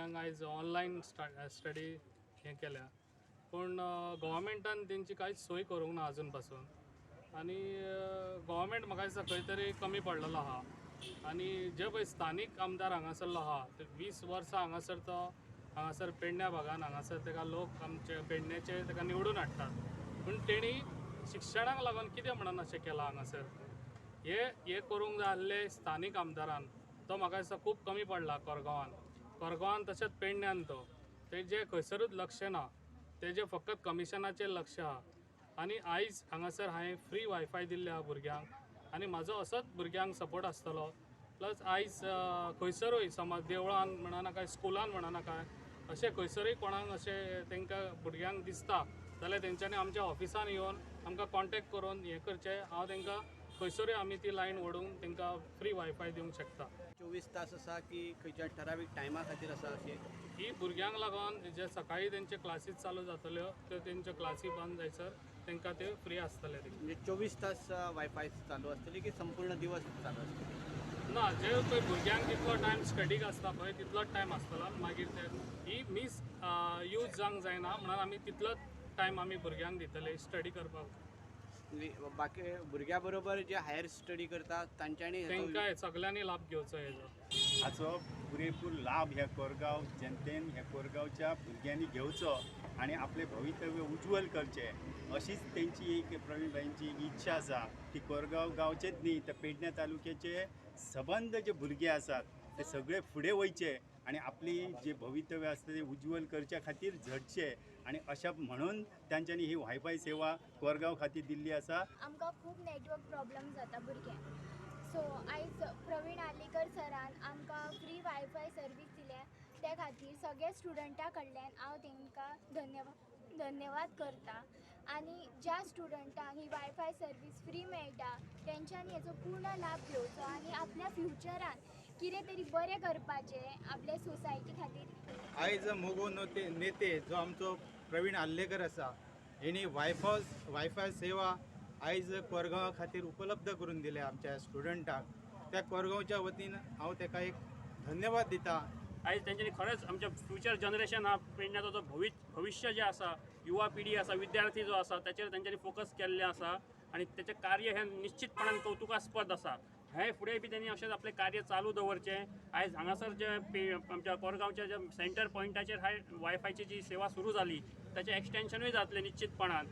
भुरग्यांक आयज online study हें केल्या, पूण गव्हर्मेंटान तेंची कांयच सोय करूंक ना अजून पासून. आनी गव्हर्मेंट म्हाका दिसता खंय तरी कमी पडलेलो आहा. आनी जे पळय स्थानीक आमदार हांगासरलो आहा ते 20 वर्सां हांगासर तो हांगासर पेडण्या भागान हांगासर ताका लोक आमचे पेडण्याचे ताका निवडून हाडटात, पूण तेणी शिक्षणाक लागून कितें म्हणून अशें केलां हांगासर हे करूंक जाय आसलें स्थानीक आमदारान. तो म्हाका दिसता खूब कमी पडला कोरगांवान तशेंच पेडण्यान तो तेजें खंयसरूच लक्ष ना, तेजें फकत कमिशनाचेर लक्ष आहा. आनी आयज हांगासर हांवें फ्री वायफाय दिल्ले आहा भुरग्यांक आनी म्हाजो असोच भुरग्यांक सपोर्ट आसतलो. प्लस आयज खंयसरूय समज देवळान म्हणा नाका स्कुलान म्हणा नाका अशें खंयसरूय कोणाक अशें तांकां भुरग्यांक दिसता जाल्यार तेंच्यांनी आमच्या ऑफिसान येवन आमकां कॉन्टेक्ट करून हें करचें. हांव तांकां खंयसरूय आमी ती लायन ओडून तांकां फ्री वायफाय दिवंक शकता. 24 तास आसा की खंयच्या ठरावीक टायमा खातीर आसा अशें? ही भुरग्यांक लागून जे सकाळी तेंचे क्लासीस चालू जातल्यो त्यो तेंच्यो क्लासी बंद जायसर तांकां ते फ्री आसतले. म्हणजे 24 तास वायफाय चालू आसतली की संपूर्ण दिवस चालू आसतली? ना, जे पळय भुरग्यांक जितलो टायम स्टडीक आसता पळय तितलोच टायम आसतलो. मागीर ते ही यूज जावंक जायना म्हणून आमी तितलोच टायम आमी भुरग्यांक दितले स्टडी करपाक. म्हणजे बाकी भुरग्यां बरोबर जे हायर स्टडी करतात तांच्यांनी तांकां सगळ्यांनी लाभ घेवचो हेजो. हाचो पुरेपूर लाभ ह्या कोरगांव जनतेन ह्या कोरगांवच्या भुरग्यांनी घेवचो आणि आपले भवितव्य उज्वल करचे अशीच तेंची एक प्रवीणभाईंची इच्छा आसा की कोरगांव गांवचेच न्ही तर पेडण्या तालुक्याचे सबंद जे भुरगे आसात ते सगळे फुडें वयचे आणि आपली जे भवितव्य आसता ते उज्वल करच्या खातीर झटचे आणि अशा म्हणून तांच्यांनी ही वायफाय सेवा कोरगांव खातीर दिल्ली आसा. आमकां खूब नेटवर्क प्रॉब्लम जाता भुरग्यांक, सो आयज प्रवीण आलेकर सरान आमकां फ्री वायफाय सर्वीस दिल्या त्या खातीर सगळ्या स्टुडंटां कडल्यान हांव तांकां धन्यवाद करता. आनी ज्या स्टुडंटांक ही वायफाय सर्वीस फ्री मेळटा तेंच्यांनी हेचो पूर्ण लाभ घेवचो आनी आपल्या फ्युचरान कितें तरी बरें करपाचें आपल्या सोसायटी खातीर. आयज मोगो नेते जो आमचो प्रवीण आल्लेकर आसा हेणी वायफाय सेवा आयज कोरगांवा खातीर उपलब्ध करून दिल्या आमच्या स्टुडंटांक. त्या कोरगांवच्या वतीन हांव ताका एक धन्यवाद दिता. आयज तेंच्यांनी खरेंच आमच्या फ्युचर जनरेशन हा पेडण्याचो जो भविष्य जे आसा युवा पिढी आसा विद्यार्थी जो आसा त्याचेर तेंच्यांनी फोकस केल्लें आसा आनी तेचें कार्य हें निश्चितपणान कौतुकास्पद आसा. हे फुडें बी तेंनी अशेंच आपलें कार्य चालू दवरचें. आयज हांगासर जे आमच्या कोरगांवच्या जे सेंटर पॉयंटाचेर वायफायची जी सेवा सुरू जाली ताचें एक्सटेन्शनूय जातलें निश्चितपणान.